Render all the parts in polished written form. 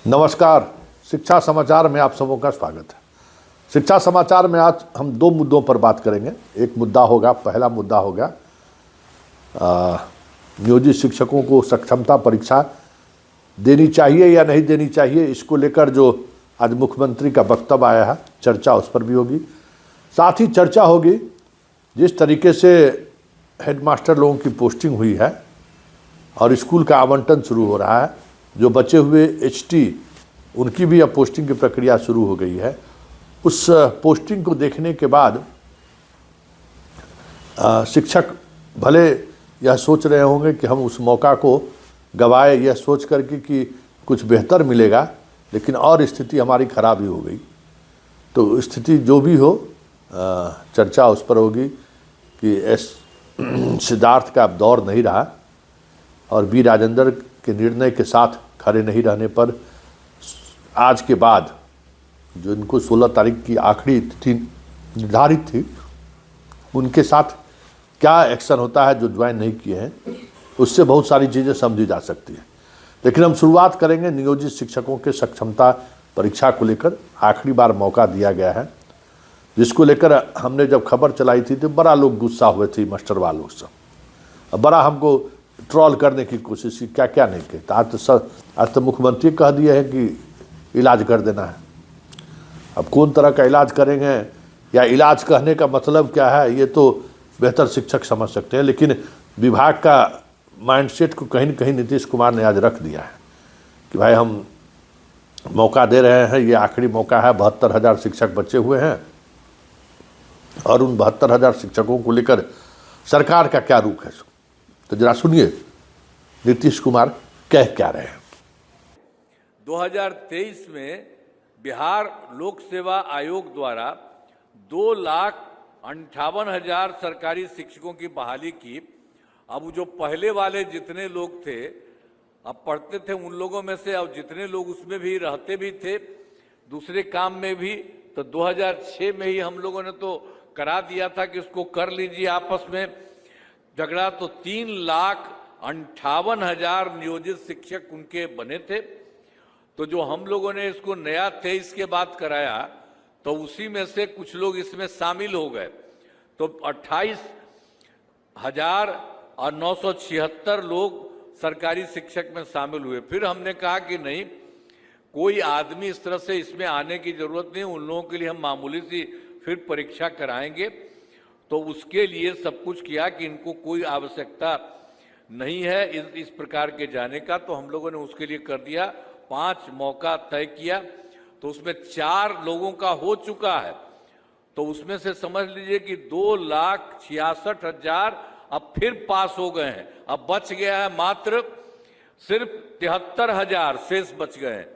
नमस्कार। शिक्षा समाचार में आप सबों का स्वागत है। शिक्षा समाचार में आज हम दो मुद्दों पर बात करेंगे। एक मुद्दा होगा, पहला मुद्दा होगा नियोजित शिक्षकों को सक्षमता परीक्षा देनी चाहिए या नहीं देनी चाहिए, इसको लेकर जो आज मुख्यमंत्री का वक्तव्य आया है, चर्चा उस पर भी होगी। साथ ही चर्चा होगी जिस तरीके से हेडमास्टर लोगों की पोस्टिंग हुई है और स्कूल का आवंटन शुरू हो रहा है, जो बचे हुए एचटी उनकी भी अब पोस्टिंग की प्रक्रिया शुरू हो गई है। उस पोस्टिंग को देखने के बाद शिक्षक भले यह सोच रहे होंगे कि हम उस मौका को गवाए, यह सोच करके कि कुछ बेहतर मिलेगा, लेकिन और स्थिति हमारी खराब ही हो गई। तो स्थिति जो भी हो, चर्चा उस पर होगी कि सिद्धार्थ का अब दौर नहीं रहा और बी राजेंद्र के निर्णय के साथ खड़े नहीं रहने पर आज के बाद जो इनको 16 तारीख की आखिरी तिथि निर्धारित थी, उनके साथ क्या एक्शन होता है जो ज्वाइन नहीं किए हैं, उससे बहुत सारी चीज़ें समझी जा सकती हैं। लेकिन हम शुरुआत करेंगे नियोजित शिक्षकों के सक्षमता परीक्षा को लेकर। आखिरी बार मौका दिया गया है, जिसको लेकर हमने जब खबर चलाई थी तो बड़ा लोग गुस्सा हुए थे, मास्टर वालों सब बड़ा हमको ट्रोल करने की कोशिश की, क्या क्या नहीं किया। आज तो मुख्यमंत्री कह दिए हैं कि इलाज कर देना है। अब कौन तरह का इलाज करेंगे या इलाज कहने का मतलब क्या है, ये तो बेहतर शिक्षक समझ सकते हैं। लेकिन विभाग का माइंडसेट को कहीं न कहीं नीतीश कुमार ने आज रख दिया है कि भाई हम मौका दे रहे हैं, ये आखिरी मौका है। 72,000 शिक्षक बचे हुए हैं और उन 72,000 शिक्षकों को लेकर सरकार का क्या रुख है, तो जरा सुनिए नीतीश कुमार कह क्या रहे हैं। 2023 में बिहार लोक सेवा आयोग द्वारा 2,58,000 सरकारी शिक्षकों की बहाली की। अब जो पहले वाले जितने लोग थे, अब पढ़ते थे, उन लोगों में से अब जितने लोग उसमें भी रहते भी थे दूसरे काम में भी, तो 2006 में ही हम लोगों ने तो करा दिया था कि इसको कर लीजिए आपस में झगड़ा। तो 3,58,000 नियोजित शिक्षक उनके बने थे। तो जो हम लोगों ने इसको नया 23 के बाद कराया, तो उसी में से कुछ लोग इसमें शामिल हो गए, तो 28,976 लोग सरकारी शिक्षक में शामिल हुए। फिर हमने कहा कि नहीं, कोई आदमी इस तरह से इसमें आने की जरूरत नहीं, उन लोगों के लिए हम मामूली सी फिर परीक्षा कराएंगे। तो उसके लिए सब कुछ किया कि इनको कोई आवश्यकता नहीं है इस प्रकार के जाने का, तो हम लोगों ने उसके लिए कर दिया। 5 मौका तय किया, तो उसमें 4 लोगों का हो चुका है। तो उसमें से समझ लीजिए कि 2,66,000 अब फिर पास हो गए हैं। अब बच गया है मात्र सिर्फ 73,000 शेष बच गए हैं।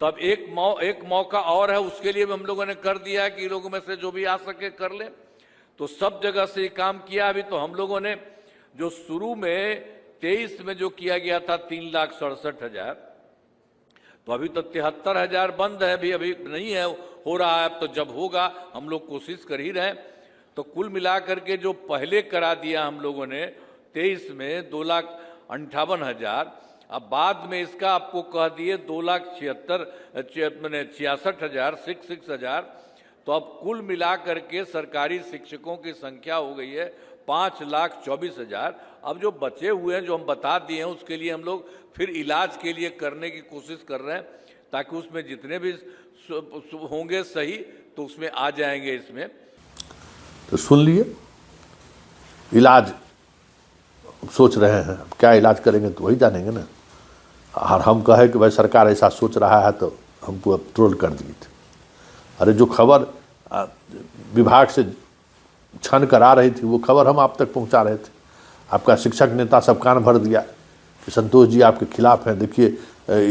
तो अब एक मौका और है, उसके लिए भी हम लोगों ने कर दिया कि लोगों में से जो भी आ सके कर ले। तो सब जगह से ये काम किया। अभी तो हम लोगों ने जो शुरू में 23 में जो किया गया था 3,67,000, तो अभी तो 73,000 बंद है, अभी नहीं है, हो रहा है। अब तो जब होगा हम लोग कोशिश कर ही रहे हैं। तो कुल मिलाकर के जो पहले करा दिया हम लोगों ने 23 में 2,58,000, अब बाद में इसका आपको कह दिए 2,66,000। तो अब कुल मिलाकर के सरकारी शिक्षकों की संख्या हो गई है 5,24,000। अब जो बचे हुए हैं जो हम बता दिए हैं, उसके लिए हम लोग फिर इलाज के लिए करने की कोशिश कर रहे हैं, ताकि उसमें जितने भी होंगे सही तो उसमें आ जाएंगे इसमें। तो सुन लिए, इलाज सोच रहे हैं, क्या इलाज करेंगे तो वही जानेंगे ना। और हम कहे कि भाई सरकार ऐसा सोच रहा है तो हमको अब ट्रोल कर दिए थे। अरे जो खबर विभाग से छन कर आ रही थी, वो खबर हम आप तक पहुंचा रहे थे। आपका शिक्षक नेता सब कान भर दिया कि संतोष जी आपके खिलाफ हैं, देखिए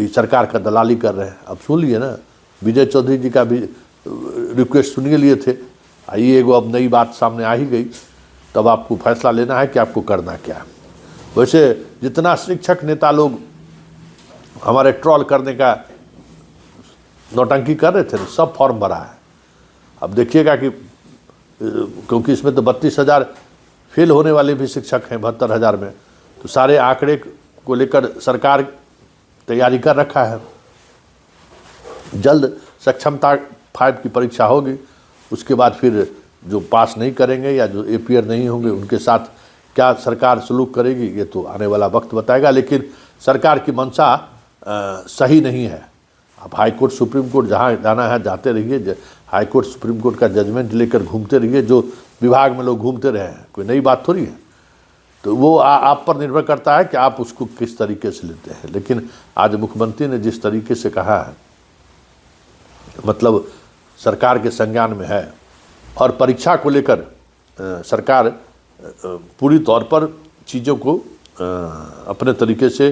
सरकार का दलाली कर रहे हैं। अब सुन लिए ना, विजय चौधरी जी का भी रिक्वेस्ट सुनिए लिए थे। आइए, एगो अब नई बात सामने आ ही गई, तब आपको फैसला लेना है कि आपको करना क्या है। वैसे जितना शिक्षक नेता लोग हमारे ट्रोल करने का नौटंकी कर रहे थे, सब फॉर्म भरा है। अब देखिएगा कि क्योंकि इसमें तो 32,000 फेल होने वाले भी शिक्षक हैं 72,000 में, तो सारे आंकड़े को लेकर सरकार तैयारी कर रखा है। जल्द सक्षमता 5 की परीक्षा होगी, उसके बाद फिर जो पास नहीं करेंगे या जो एपीयर नहीं होंगे उनके साथ क्या सरकार सलूक करेगी ये तो आने वाला वक्त बताएगा। लेकिन सरकार की मंशा सही नहीं है। आप हाई कोर्ट सुप्रीम कोर्ट जहाँ जाना है जाते रहिए, हाई कोर्ट सुप्रीम कोर्ट का जजमेंट लेकर घूमते रहिए, जो विभाग में लोग घूमते रहे हैं, कोई नई बात थोड़ी है। तो वो आप पर निर्भर करता है कि आप उसको किस तरीके से लेते हैं। लेकिन आज मुख्यमंत्री ने जिस तरीके से कहा है, मतलब सरकार के संज्ञान में है और परीक्षा को लेकर सरकार पूरी तौर पर चीज़ों को अपने तरीके से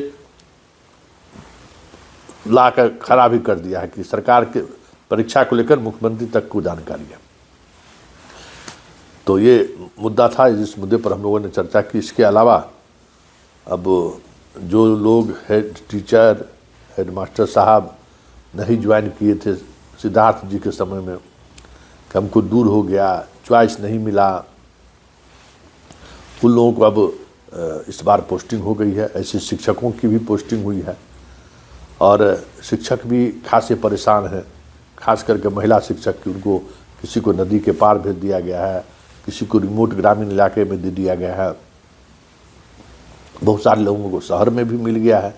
लाकर खड़ा भी कर दिया है कि सरकार के परीक्षा को लेकर मुख्यमंत्री तक को जानकारी है। तो ये मुद्दा था, जिस मुद्दे पर हम लोगों ने चर्चा की। इसके अलावा अब जो लोग हेड टीचर, हेड मास्टर साहब नहीं ज्वाइन किए थे सिद्धार्थ जी के समय में, कि हमको दूर हो गया, चॉइस नहीं मिला, उन लोगों को अब इस बार पोस्टिंग हो गई है। ऐसे शिक्षकों की भी पोस्टिंग हुई है और शिक्षक भी खासे परेशान हैं, खास करके महिला शिक्षक की। उनको किसी को नदी के पार भेज दिया गया है, किसी को रिमोट ग्रामीण इलाके में दे दिया गया है, बहुत सारे लोगों को शहर में भी मिल गया है।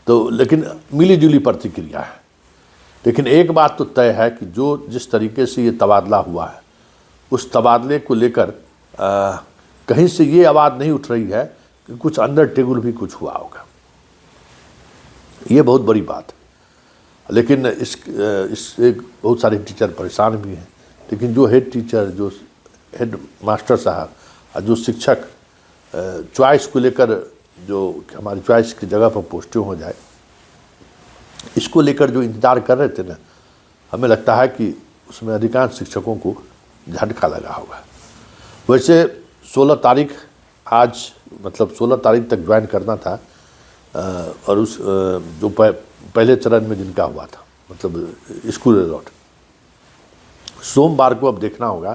तो लेकिन मिली जुली प्रतिक्रिया है। लेकिन एक बात तो तय है कि जो जिस तरीके से ये तबादला हुआ है, उस तबादले को लेकर कहीं से ये आवाज़ नहीं उठ रही है कि कुछ अंडर टेबल भी कुछ हुआ होगा। ये बहुत बड़ी बात है। लेकिन इससे बहुत सारे टीचर परेशान भी हैं। लेकिन जो हेड टीचर, जो हेड मास्टर साहब और जो शिक्षक चॉइस को लेकर, जो हमारी चॉइस की जगह पर पोस्टिंग हो जाए, इसको लेकर जो इंतज़ार कर रहे थे ना, हमें लगता है कि उसमें अधिकांश शिक्षकों को झटका लगा होगा। वैसे 16 तारीख आज, मतलब 16 तारीख तक ज्वाइन करना था और उस जो पहले चरण में जिनका हुआ था, मतलब स्कूल अलॉट, सोमवार को अब देखना होगा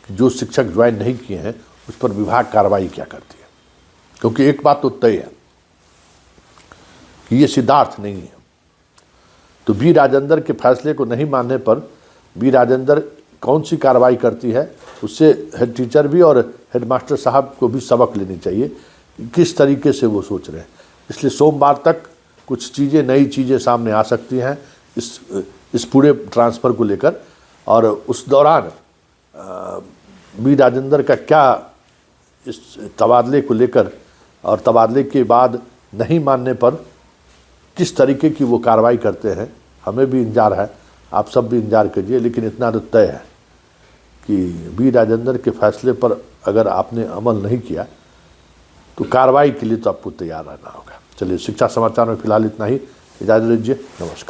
कि जो शिक्षक ज्वाइन नहीं किए हैं उस पर विभाग कार्रवाई क्या करती है। क्योंकि एक बात तो तय है कि ये सिद्धार्थ नहीं है। तो बी राजेंद्र के फैसले को नहीं मानने पर बी राजेंद्र कौन सी कार्रवाई करती है, उससे हेड टीचर भी और हेड मास्टर साहब को भी सबक लेनी चाहिए किस तरीके से वो सोच रहे हैं। इसलिए सोमवार तक कुछ चीज़ें, नई चीज़ें सामने आ सकती हैं इस पूरे ट्रांसफ़र को लेकर। और उस दौरान बी राजेंद्र का क्या इस तबादले को लेकर और तबादले के बाद नहीं मानने पर किस तरीके की वो कार्रवाई करते हैं, हमें भी इंतजार है, आप सब भी इंतजार कीजिए। लेकिन इतना तो तय है कि बी राजेंद्र के फैसले पर अगर आपने अमल नहीं किया तो कार्रवाई के लिए तो आपको तैयार रहना होगा। चलिए, शिक्षा समाचार में फिलहाल इतना ही। इजाज़त दीजिए, नमस्कार।